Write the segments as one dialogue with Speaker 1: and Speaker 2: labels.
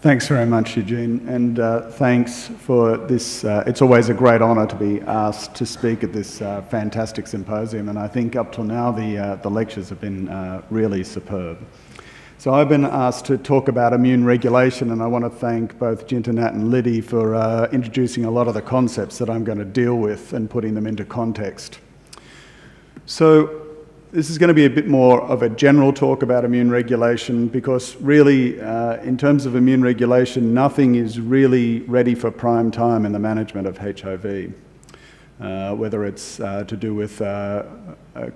Speaker 1: Thanks very much, Eugene, and thanks for this. It's always a great honour to be asked to speak at this fantastic symposium, and I think up till now the lectures have been really superb. So I've been asked to talk about immune regulation, and I want to thank both Jinta, Nat and Liddy for introducing a lot of the concepts that I'm going to deal with and putting them into context. So this is going to be a bit more of a general talk about immune regulation because really, in terms of immune regulation, nothing is really ready for prime time in the management of HIV. Whether it's to do with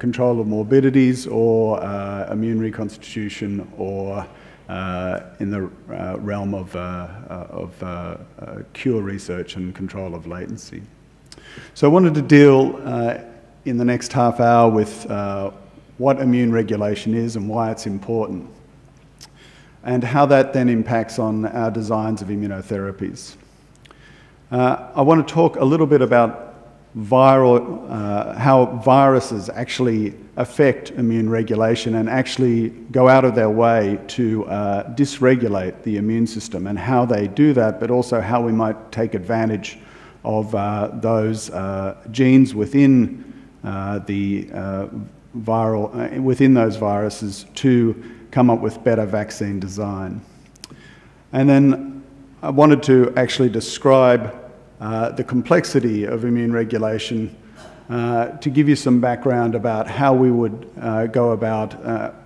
Speaker 1: control of morbidities or immune reconstitution or in the realm of cure research and control of latency. So I wanted to deal in the next half hour with what immune regulation is and why it's important, and how that then impacts on our designs of immunotherapies. I want to talk a little bit about how viruses actually affect immune regulation and actually go out of their way to dysregulate the immune system, and how they do that, but also how we might take advantage of those genes within within those viruses to come up with better vaccine design. And then I wanted to actually describe the complexity of immune regulation to give you some background about how we would go about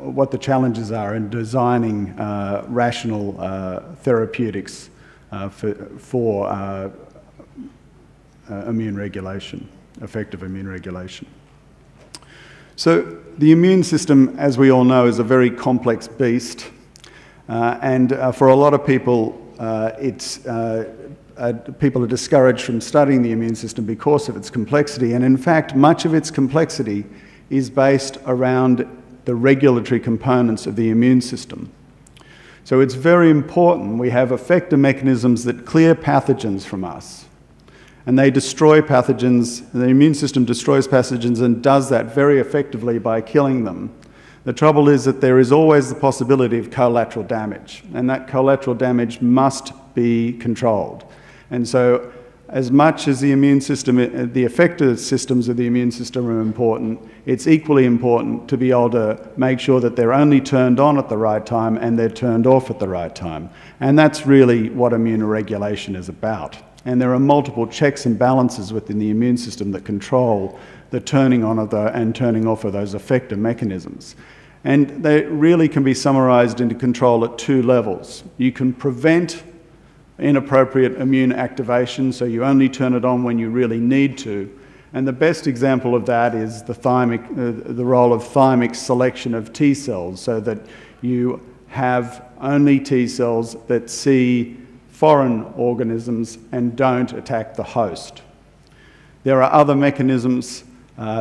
Speaker 1: what the challenges are in designing rational therapeutics for immune regulation, effective immune regulation. So the immune system, as we all know, is a very complex beast, and for a lot of people, people are discouraged from studying the immune system because of its complexity, and in fact, much of its complexity is based around the regulatory components of the immune system. So it's very important we have effector mechanisms that clear pathogens from us. And they destroy pathogens, the immune system destroys pathogens and does that very effectively by killing them. The trouble is that there is always the possibility of collateral damage, and that collateral damage must be controlled. And so as much as the immune system, the effector systems of the immune system are important, it's equally important to be able to make sure that they're only turned on at the right time and they're turned off at the right time. And that's really what immunoregulation is about. And there are multiple checks and balances within the immune system that control the turning on of and turning off of those effector mechanisms. And they really can be summarized into control at two levels. You can prevent inappropriate immune activation, so you only turn it on when you really need to. And the best example of that is the role of thymic selection of T cells, so that you have only T cells that see foreign organisms and don't attack the host. There are other mechanisms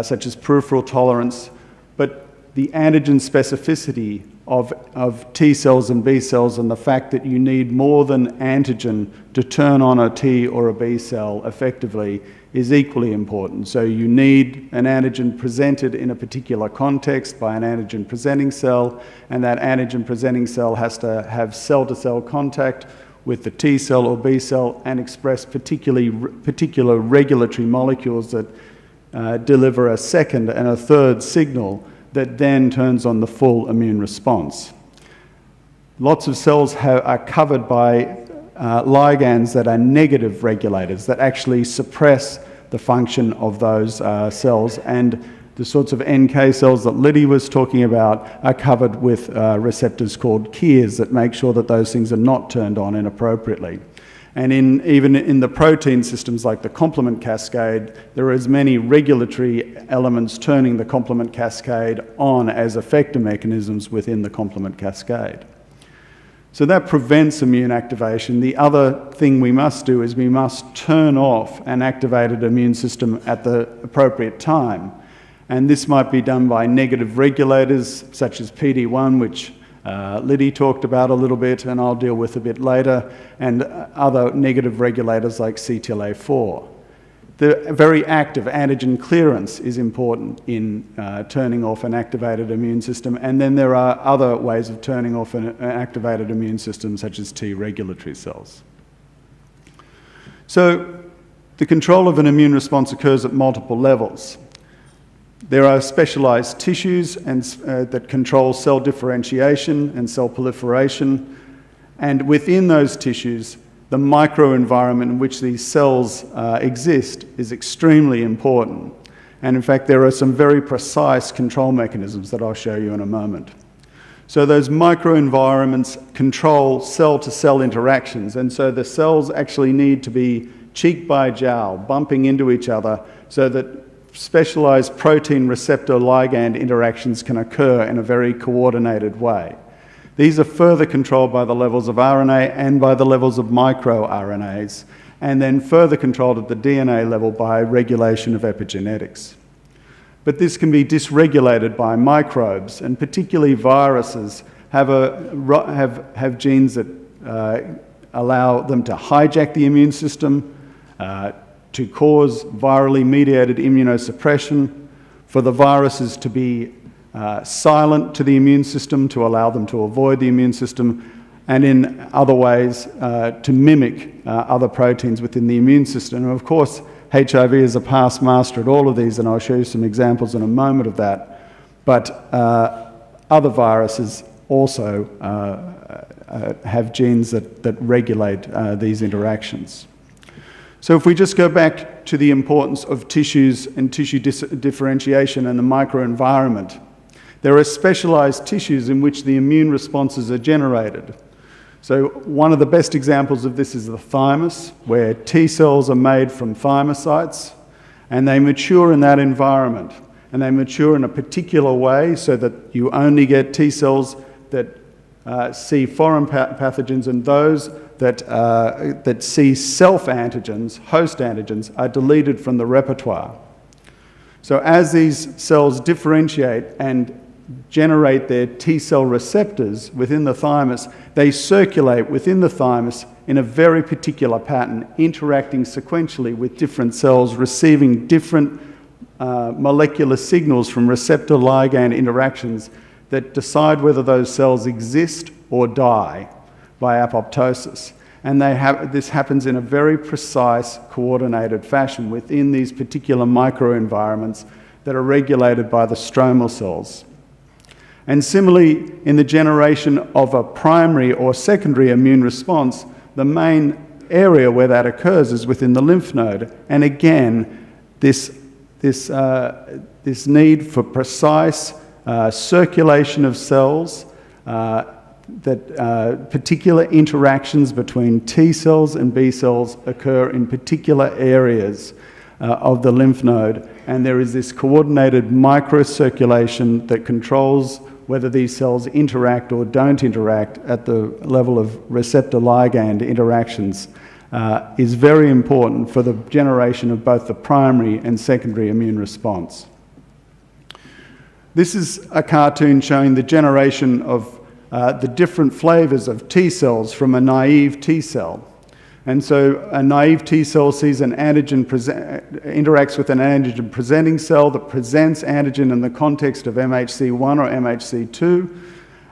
Speaker 1: such as peripheral tolerance, but the antigen specificity of T cells and B cells and the fact that you need more than antigen to turn on a T or a B cell effectively is equally important. So you need an antigen presented in a particular context by an antigen presenting cell, and that antigen presenting cell has to have cell-to-cell contact with the T cell or B cell and express particular regulatory molecules that deliver a second and a third signal that then turns on the full immune response. Lots of cells are covered by ligands that are negative regulators that actually suppress the function of those cells, and the sorts of NK cells that Liddy was talking about are covered with receptors called KIRs that make sure that those things are not turned on inappropriately. And even in the protein systems like the complement cascade, there are as many regulatory elements turning the complement cascade on as effector mechanisms within the complement cascade. So that prevents immune activation. The other thing we must do is we must turn off an activated immune system at the appropriate time. And this might be done by negative regulators such as PD-1, which Liddy talked about a little bit and I'll deal with a bit later, and other negative regulators like CTLA-4. The very act of antigen clearance is important in turning off an activated immune system, and then there are other ways of turning off an activated immune system, such as T regulatory cells. So the control of an immune response occurs at multiple levels. There are specialized tissues that control cell differentiation and cell proliferation, and within those tissues, the microenvironment in which these cells exist is extremely important. And in fact, there are some very precise control mechanisms that I'll show you in a moment. So those microenvironments control cell-to-cell interactions, and so the cells actually need to be cheek by jowl, bumping into each other, so that specialized protein receptor ligand interactions can occur in a very coordinated way. These are further controlled by the levels of RNA and by the levels of microRNAs, and then further controlled at the DNA level by regulation of epigenetics. But this can be dysregulated by microbes, and particularly viruses have genes that allow them to hijack the immune system, to cause virally mediated immunosuppression, for the viruses to be silent to the immune system, to allow them to avoid the immune system, and in other ways to mimic other proteins within the immune system. And of course, HIV is a past master at all of these, and I'll show you some examples in a moment of that. But other viruses also have genes that regulate these interactions. So if we just go back to the importance of tissues and tissue differentiation and the microenvironment, there are specialized tissues in which the immune responses are generated. So one of the best examples of this is the thymus, where T cells are made from thymocytes, and they mature in that environment. And they mature in a particular way so that you only get T cells that see foreign pathogens, and those that see self-antigens, host antigens, are deleted from the repertoire. So as these cells differentiate and generate their T cell receptors within the thymus, they circulate within the thymus in a very particular pattern, interacting sequentially with different cells, receiving different molecular signals from receptor ligand interactions that decide whether those cells exist or die by apoptosis. And this happens in a very precise, coordinated fashion within these particular microenvironments that are regulated by the stromal cells. And similarly, in the generation of a primary or secondary immune response, the main area where that occurs is within the lymph node. And again, this need for precise circulation of cells, particular interactions between T cells and B cells occur in particular areas of the lymph node, and there is this coordinated microcirculation that controls whether these cells interact or don't interact at the level of receptor ligand interactions, is very important for the generation of both the primary and secondary immune response. This is a cartoon showing the generation of the different flavors of T cells from a naive T cell. And so a naive T cell sees an antigen, interacts with an antigen presenting cell that presents antigen in the context of MHC1 or MHC2.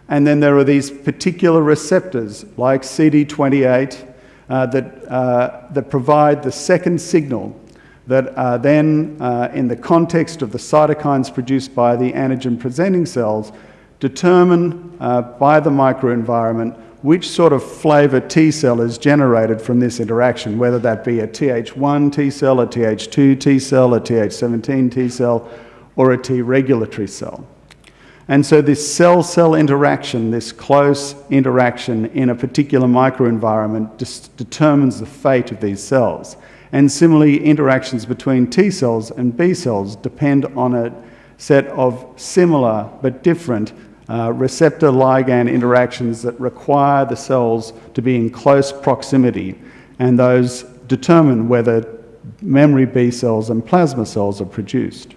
Speaker 1: And then there are these particular receptors like CD28 that provide the second signal that are then, in the context of the cytokines produced by the antigen presenting cells, determine by the microenvironment which sort of flavor T cell is generated from this interaction, whether that be a Th1 T cell, a Th2 T cell, a Th17 T cell, or a T regulatory cell. And so this cell-cell interaction, this close interaction in a particular microenvironment determines the fate of these cells. And similarly, interactions between T cells and B cells depend on a set of similar but different receptor ligand interactions that require the cells to be in close proximity, and those determine whether memory B cells and plasma cells are produced.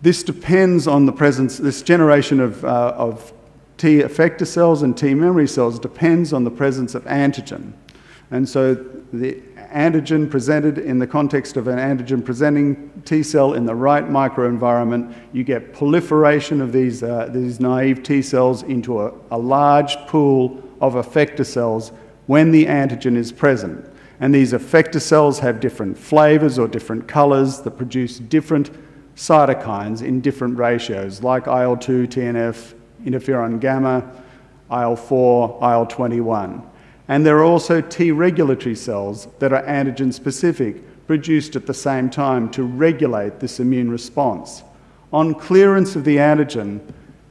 Speaker 1: This depends on the presence, this generation of T effector cells and T memory cells depends on the presence of antigen. And so the antigen presented in the context of an antigen-presenting T cell in the right microenvironment, you get proliferation of these naive T cells into a large pool of effector cells when the antigen is present. And these effector cells have different flavors or different colors that produce different cytokines in different ratios, like IL-2, TNF, interferon gamma, IL-4, IL-21. And there are also T regulatory cells that are antigen-specific, produced at the same time to regulate this immune response. On clearance of the antigen,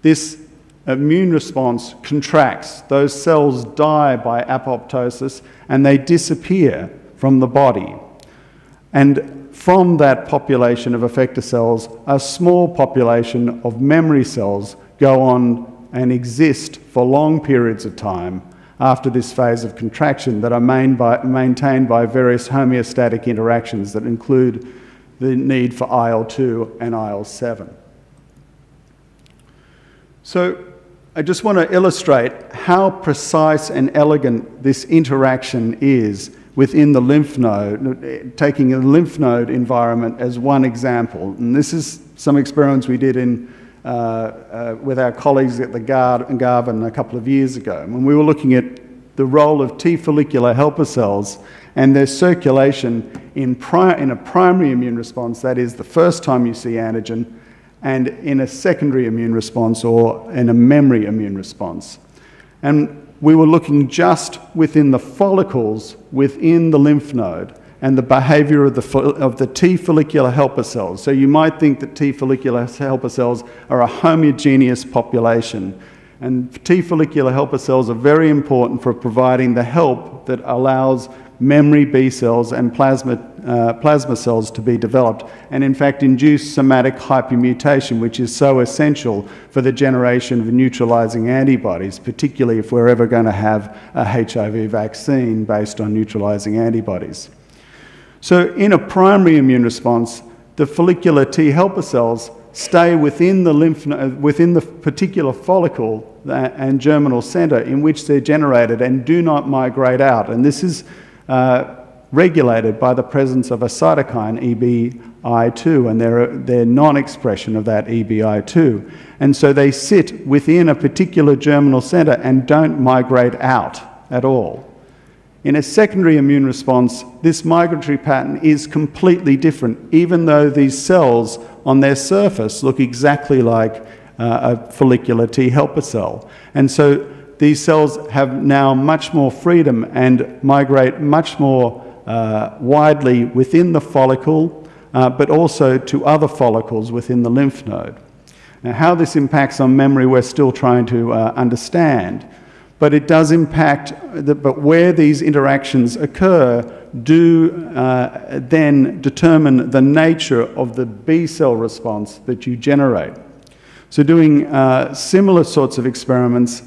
Speaker 1: this immune response contracts. Those cells die by apoptosis and they disappear from the body. And from that population of effector cells, a small population of memory cells go on and exist for long periods of time after this phase of contraction that are maintained by various homeostatic interactions that include the need for IL-2 and IL-7. So I just want to illustrate how precise and elegant this interaction is within the lymph node, taking a lymph node environment as one example. And this is some experiments we did with our colleagues at the Garvan a couple of years ago, when we were looking at the role of T follicular helper cells and their circulation in a primary immune response, that is the first time you see antigen, and in a secondary immune response or in a memory immune response. And we were looking just within the follicles within the lymph node and the behavior of the T follicular helper cells. So you might think that T follicular helper cells are a homogeneous population. And T follicular helper cells are very important for providing the help that allows memory B cells and plasma cells to be developed, and in fact induce somatic hypermutation, which is so essential for the generation of neutralizing antibodies, particularly if we're ever going to have a HIV vaccine based on neutralizing antibodies. So in a primary immune response, the follicular T helper cells stay within the lymph node, within the particular follicle and germinal center in which they're generated and do not migrate out. And this is regulated by the presence of a cytokine, EBI2, and their non-expression of that EBI2. And so they sit within a particular germinal center and don't migrate out at all. In a secondary immune response, this migratory pattern is completely different, even though these cells on their surface look exactly like a follicular T helper cell. And so these cells have now much more freedom and migrate much more widely within the follicle, but also to other follicles within the lymph node. Now, how this impacts on memory, we're still trying to understand. But it does impact, but where these interactions occur do then determine the nature of the B cell response that you generate. So doing similar sorts of experiments,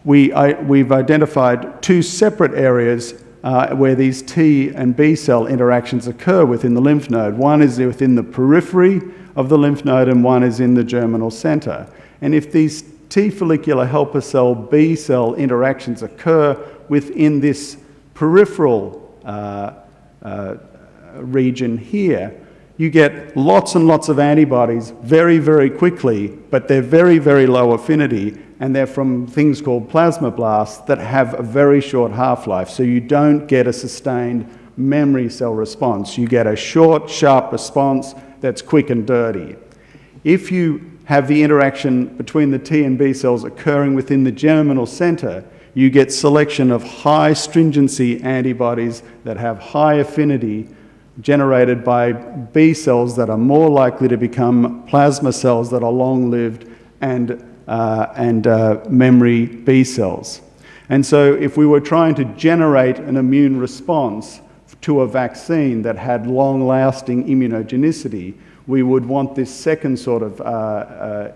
Speaker 1: we've identified two separate areas where these T and B cell interactions occur within the lymph node. One is within the periphery of the lymph node and one is in the germinal center. And if these T follicular helper cell B cell interactions occur within this peripheral region here, you get lots and lots of antibodies very, very quickly, but they're very, very low affinity, and they're from things called plasmablasts that have a very short half-life, so you don't get a sustained memory cell response. You get a short, sharp response that's quick and dirty. If you have the interaction between the T and B cells occurring within the germinal center, you get selection of high stringency antibodies that have high affinity generated by B cells that are more likely to become plasma cells that are long-lived and memory B cells. And so if we were trying to generate an immune response to a vaccine that had long-lasting immunogenicity, we would want this second sort of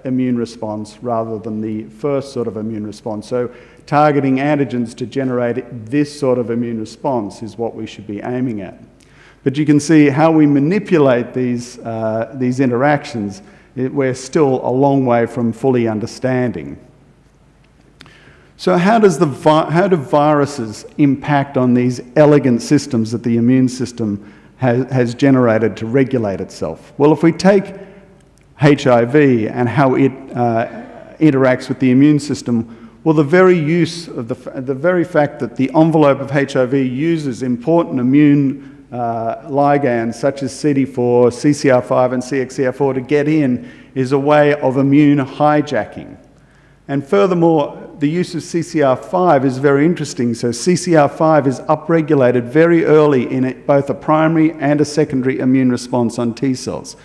Speaker 1: immune response rather than the first sort of immune response. So targeting antigens to generate this sort of immune response is what we should be aiming at. But you can see how we manipulate these interactions, we're still a long way from fully understanding. So how do viruses impact on these elegant systems that the immune system has generated to regulate itself? Well, if we take HIV and how it interacts with the immune system, well, the very use of the very fact that the envelope of HIV uses important immune ligands such as CD4, CCR5 and CXCR4 to get in is a way of immune hijacking. And furthermore, the use of CCR5 is very interesting. So CCR5 is upregulated very early in both a primary and a secondary immune response on T cells.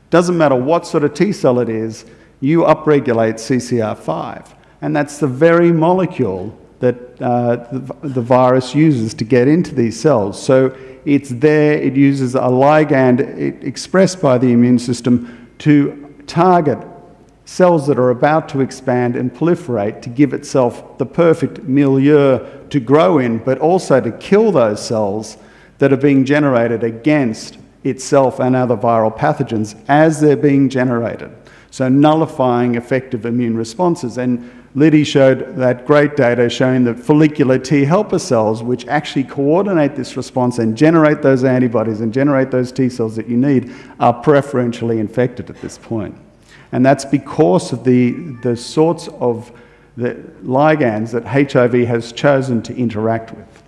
Speaker 1: Doesn't matter what sort of T cell it is, you upregulate CCR5. And that's the very molecule that the virus uses to get into these cells. So it's there, it uses a ligand expressed by the immune system to target cells that are about to expand and proliferate to give itself the perfect milieu to grow in, but also to kill those cells that are being generated against itself and other viral pathogens as they're being generated. So nullifying effective immune responses. And Liddy showed that great data showing that follicular T helper cells, which actually coordinate this response and generate those antibodies and generate those T cells that you need, are preferentially infected at this point. And that's because of the sorts of the ligands that HIV has chosen to interact with.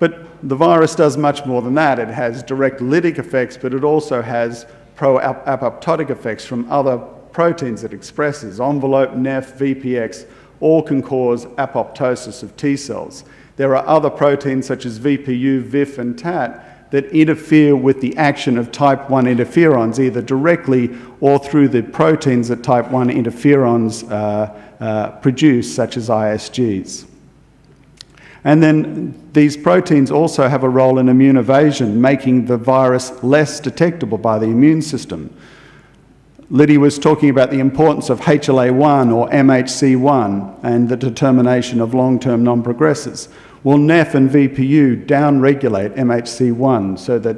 Speaker 1: But the virus does much more than that. It has direct lytic effects, but it also has pro-apoptotic effects from other proteins it expresses. Envelope, NEF, VPX, all can cause apoptosis of T cells. There are other proteins such as VPU, VIF, and TAT that interfere with the action of type 1 interferons, either directly or through the proteins that type 1 interferons produce, such as ISGs. And then these proteins also have a role in immune evasion, making the virus less detectable by the immune system. Liddy was talking about the importance of HLA1 or MHC1 and the determination of long-term non-progressors. Well, NEF and VPU downregulate MHC1 so that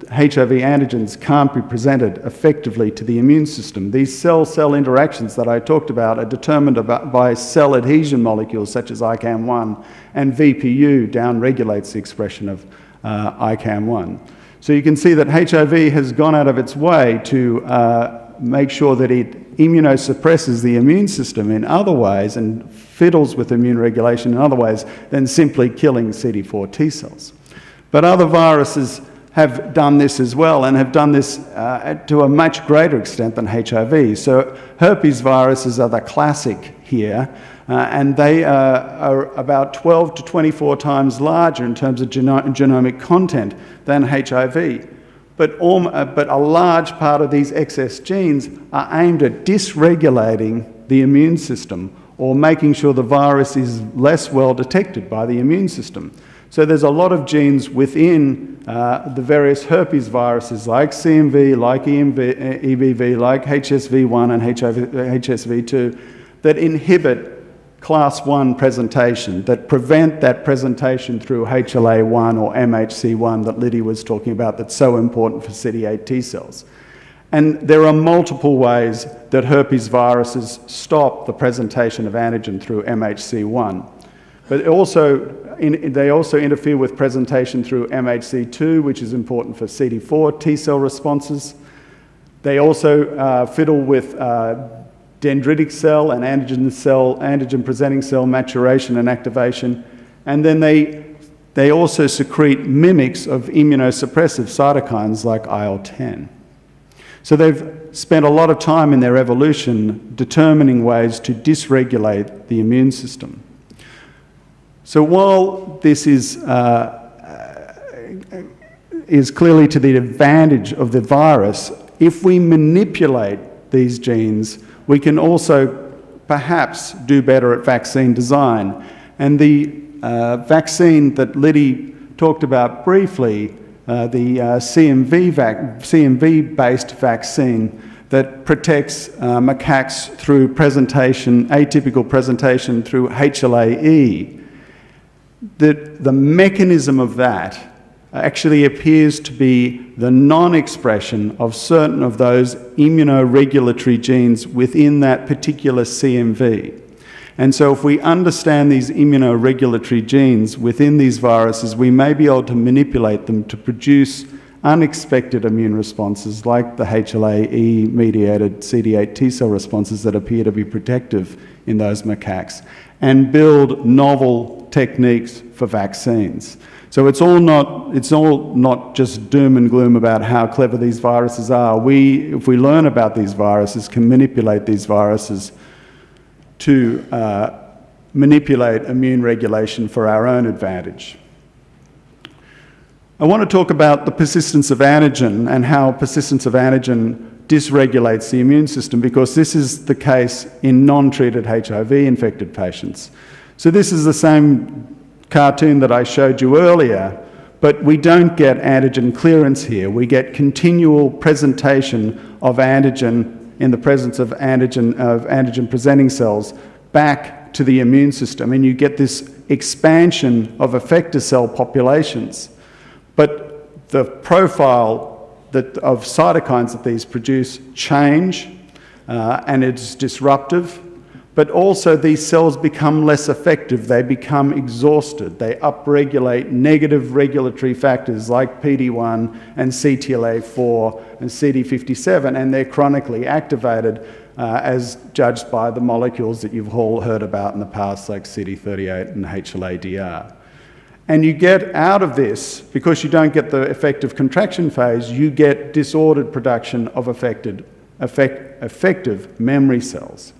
Speaker 1: HIV antigens can't be presented effectively to the immune system. These cell-cell interactions that I talked about are determined by cell adhesion molecules such as ICAM1, and VPU downregulates the expression of ICAM1. So you can see that HIV has gone out of its way to make sure that it immunosuppresses the immune system in other ways and fiddles with immune regulation in other ways than simply killing CD4 T cells. But other viruses have done this as well, and have done this to a much greater extent than HIV. So herpes viruses are the classic here, and they are about 12 to 24 times larger in terms of genomic content than HIV. But a large part of these excess genes are aimed at dysregulating the immune system or making sure the virus is less well detected by the immune system. So there's a lot of genes within the various herpes viruses like CMV, like EBV, like HSV1 and HSV2 that inhibit class 1 presentation, that prevent that presentation through HLA1 or MHC1 that Liddy was talking about that's so important for CD8 T cells. And there are multiple ways that herpes viruses stop the presentation of antigen through MHC1. But they also interfere with presentation through MHC2, which is important for CD4 T cell responses. They also fiddle with dendritic cell and antigen-presenting cell maturation and activation. And then they also secrete mimics of immunosuppressive cytokines like IL-10. So they've spent a lot of time in their evolution determining ways to dysregulate the immune system. So while this is clearly to the advantage of the virus, if we manipulate these genes, we can also perhaps do better at vaccine design. And the vaccine that Liddy talked about briefly, the CMV-based vaccine that protects macaques through atypical presentation through HLA-E, the mechanism of that actually appears to be the non-expression of certain of those immunoregulatory genes within that particular CMV. And so if we understand these immunoregulatory genes within these viruses, we may be able to manipulate them to produce unexpected immune responses like the HLA-E-mediated CD8 T-cell responses that appear to be protective in those macaques, and build novel techniques for vaccines. So it's all not just doom and gloom about how clever these viruses are. We, if we learn about these viruses, can manipulate these viruses to manipulate immune regulation for our own advantage. I want to talk about the persistence of antigen and how persistence of antigen dysregulates the immune system, because this is the case in non-treated HIV-infected patients. So this is the same cartoon that I showed you earlier, but we don't get antigen clearance here. We get continual presentation of antigen in the presence of antigen-presenting cells back to the immune system, and you get this expansion of effector cell populations. But the profile of cytokines that these produce change, and it's disruptive, but also these cells become less effective. They become exhausted. They upregulate negative regulatory factors like PD-1 and CTLA-4 and CD57, and they're chronically activated as judged by the molecules that you've all heard about in the past, like CD38 and HLA-DR. And you get out of this, because you don't get the effective contraction phase, you get disordered production of effective memory cells.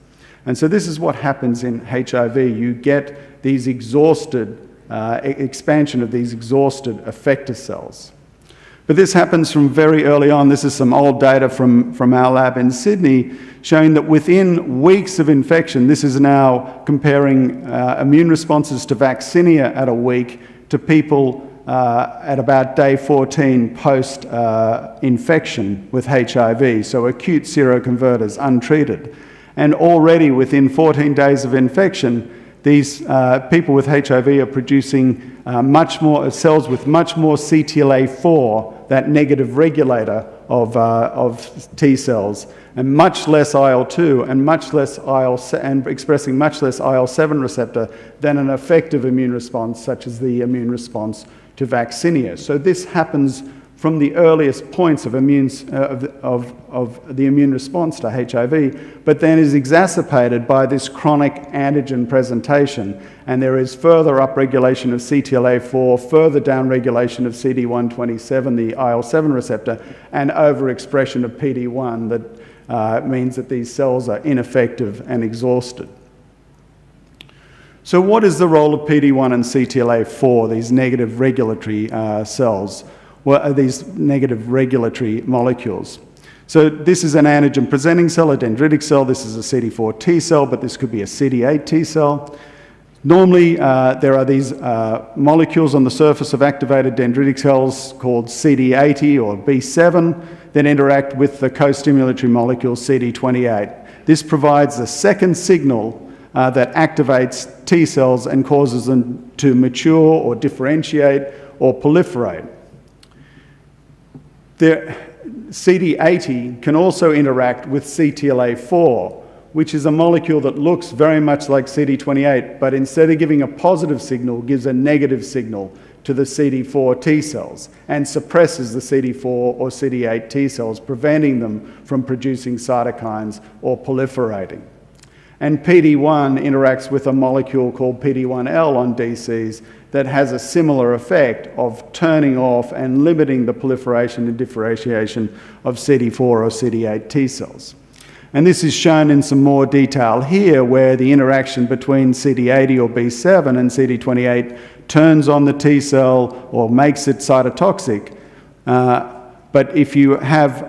Speaker 1: And so this is what happens in HIV. You get these exhausted, expansion of these exhausted effector cells. But this happens from very early on. This is some old data from our lab in Sydney, showing that within weeks of infection, this is now comparing immune responses to vaccinia at a week to people at about day 14 post-infection with HIV, so acute seroconverters, untreated. And already within 14 days of infection, these people with HIV are producing much more cells with much more CTLA-4, that negative regulator of T cells, and much less IL-2 and much less and expressing much less IL-7 receptor than an effective immune response, such as the immune response to vaccinia. So this happens from the earliest points of the immune response to HIV, but then is exacerbated by this chronic antigen presentation. And there is further upregulation of CTLA-4, further downregulation of CD127, the IL-7 receptor, and overexpression of PD-1 that means that these cells are ineffective and exhausted. So what is the role of PD-1 and CTLA-4, these negative regulatory cells? What are these negative regulatory molecules? So this is an antigen-presenting cell, a dendritic cell. This is a CD4 T cell, but this could be a CD8 T cell. Normally, there are these molecules on the surface of activated dendritic cells called CD80 or B7 that interact with the co-stimulatory molecule CD28. This provides a second signal that activates T cells and causes them to mature or differentiate or proliferate. The CD80 can also interact with CTLA-4, which is a molecule that looks very much like CD28, but instead of giving a positive signal, gives a negative signal to the CD4 T cells and suppresses the CD4 or CD8 T cells, preventing them from producing cytokines or proliferating. And PD-1 interacts with a molecule called PD-1L on DCs that has a similar effect of turning off and limiting the proliferation and differentiation of CD4 or CD8 T cells. And this is shown in some more detail here, where the interaction between CD80 or B7 and CD28 turns on the T cell or makes it cytotoxic. But if you have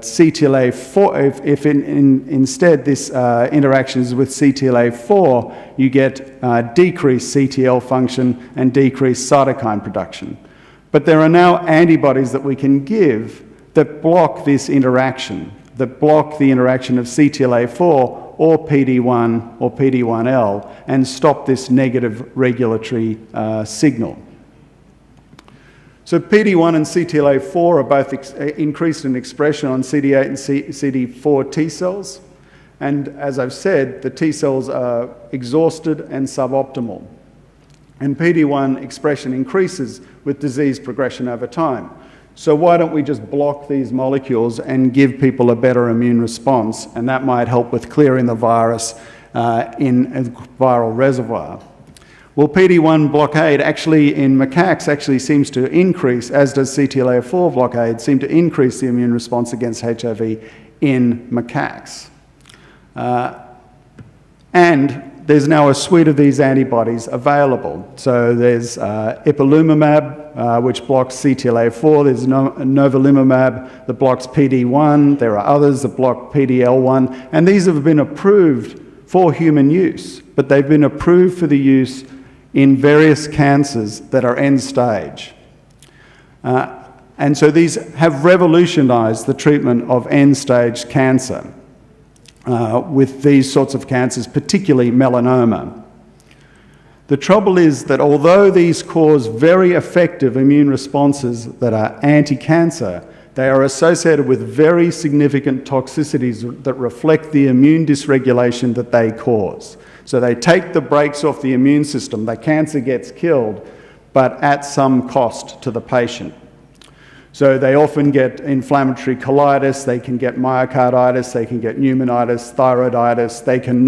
Speaker 1: CTLA-4, if instead this interaction is with CTLA-4, you get decreased CTL function and decreased cytokine production. But there are now antibodies that we can give that block this interaction, that block the interaction of CTLA-4 or PD-1 or PD-1L and stop this negative regulatory signal. So PD-1 and CTLA-4 are both increased in expression on CD8 and CD4 T cells. And as I've said, the T cells are exhausted and suboptimal. And PD-1 expression increases with disease progression over time. So why don't we just block these molecules and give people a better immune response? And that might help with clearing the virus in a viral reservoir. Well, PD-1 blockade actually in macaques actually seems to increase, as does CTLA-4 blockade, seem to increase the immune response against HIV in macaques. And there's now a suite of these antibodies available. So there's ipilimumab, which blocks CTLA-4. There's novelimumab that blocks PD-1. There are others that block PD-L1. And these have been approved for human use, but they've been approved for the use in various cancers that are end stage. And so these have revolutionized the treatment of end stage cancer with these sorts of cancers, particularly melanoma. The trouble is that although these cause very effective immune responses that are anti-cancer, they are associated with very significant toxicities that reflect the immune dysregulation that they cause. So they take the brakes off the immune system, the cancer gets killed, but at some cost to the patient. So they often get inflammatory colitis, they can get myocarditis, they can get pneumonitis, thyroiditis, they can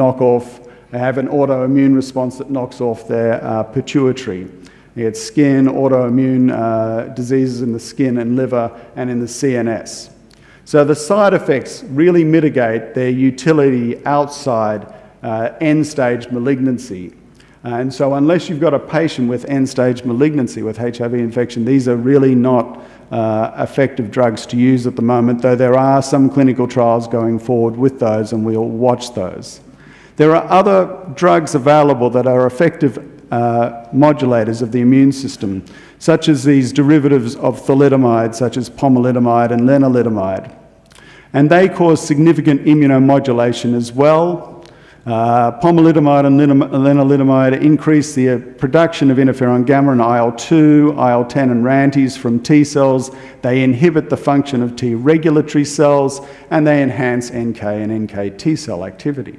Speaker 1: have an autoimmune response that knocks off their pituitary. You get skin, autoimmune diseases in the skin and liver and in the CNS. So the side effects really mitigate their utility outside end-stage malignancy. And so unless you've got a patient with end-stage malignancy with HIV infection, these are really not effective drugs to use at the moment, though there are some clinical trials going forward with those, and we'll watch those. There are other drugs available that are effective modulators of the immune system, such as these derivatives of thalidomide, such as pomalidomide and lenalidomide. And they cause significant immunomodulation as well. Pomalidomide and lenalidomide increase the production of interferon gamma and IL-2, IL-10 and RANTES from T cells. They inhibit the function of T regulatory cells, and they enhance NK and NKT cell activity.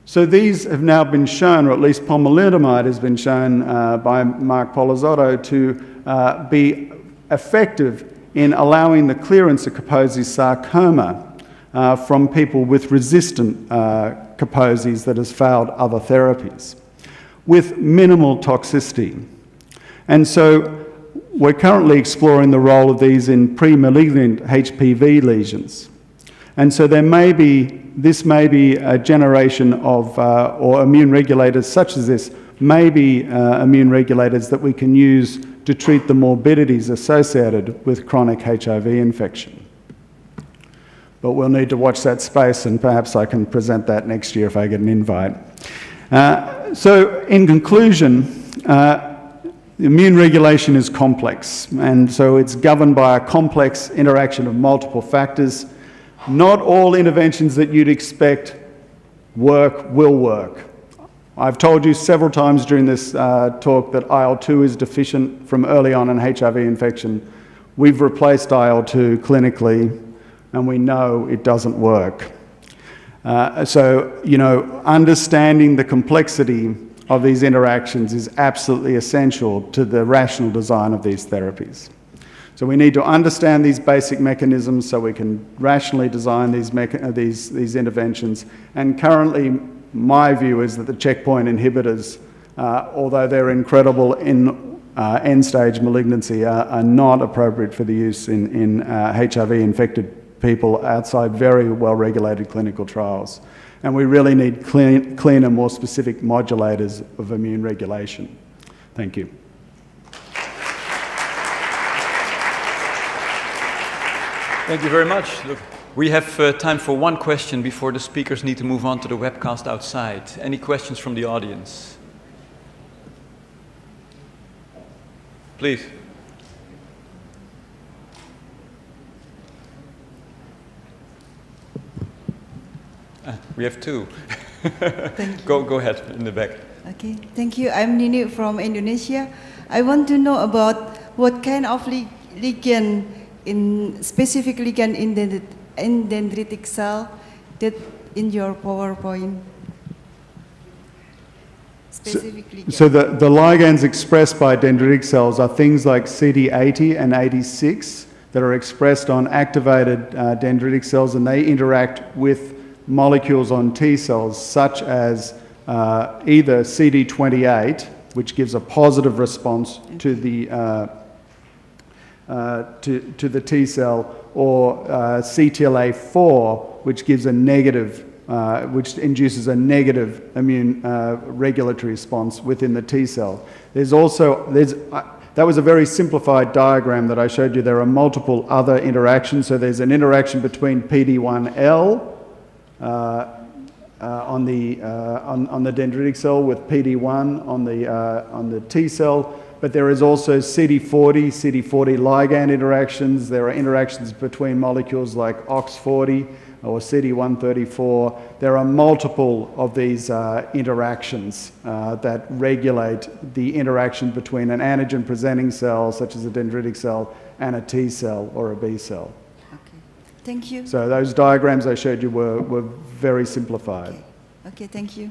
Speaker 1: So these have now been shown, or at least pomalidomide has been shown by Mark Polizzotto to be effective in allowing the clearance of Kaposi's sarcoma from people with resistant Kaposi's that has failed other therapies, with minimal toxicity. And so we're currently exploring the role of these in pre-malignant HPV lesions. And so this may be a generation of, or immune regulators such as this, may be immune regulators that we can use to treat the morbidities associated with chronic HIV infection. But we'll need to watch that space, and perhaps I can present that next year if I get an invite. So in conclusion, immune regulation is complex, and so it's governed by a complex interaction of multiple factors. Not all interventions that you'd expect will work. I've told you several times during this talk that IL-2 is deficient from early on in HIV infection. We've replaced IL-2 clinically, and we know it doesn't work. So, understanding the complexity of these interactions is absolutely essential to the rational design of these therapies. So we need to understand these basic mechanisms so we can rationally design these interventions. And currently, my view is that the checkpoint inhibitors, although they're incredible in end-stage malignancy, are not appropriate for the use in HIV-infected people outside very well-regulated clinical trials. And we really need cleaner, more specific modulators of immune regulation. Thank you.
Speaker 2: Thank you very much. Look, we have time for one question before the speakers need to move on to the webcast outside. Any questions from the audience? Please. We have two. Go ahead, in the back.
Speaker 3: Okay, thank you. I'm Nini from Indonesia. I want to know about what kind of ligand, specific ligand in the dendritic cell that in your PowerPoint? Specifically.
Speaker 1: So the ligands expressed by dendritic cells are things like CD80 and 86 that are expressed on activated dendritic cells, and they interact with molecules on T cells, such as either CD28, which gives a positive response to the to the T cell, or CTLA4, which gives a negative, which induces a negative immune regulatory response within the T cell. There's also that was a very simplified diagram that I showed you. There are multiple other interactions. So there's an interaction between PD-1L on the dendritic cell with PD-1 on the T cell, but there is also CD40 ligand interactions. There are interactions between molecules like OX40 or CD134. There are multiple of these interactions that regulate the interaction between an antigen-presenting cell, such as a dendritic cell, and a T cell or a B cell.
Speaker 3: Okay. Thank you.
Speaker 1: So those diagrams I showed you were very simplified.
Speaker 3: Okay, thank you.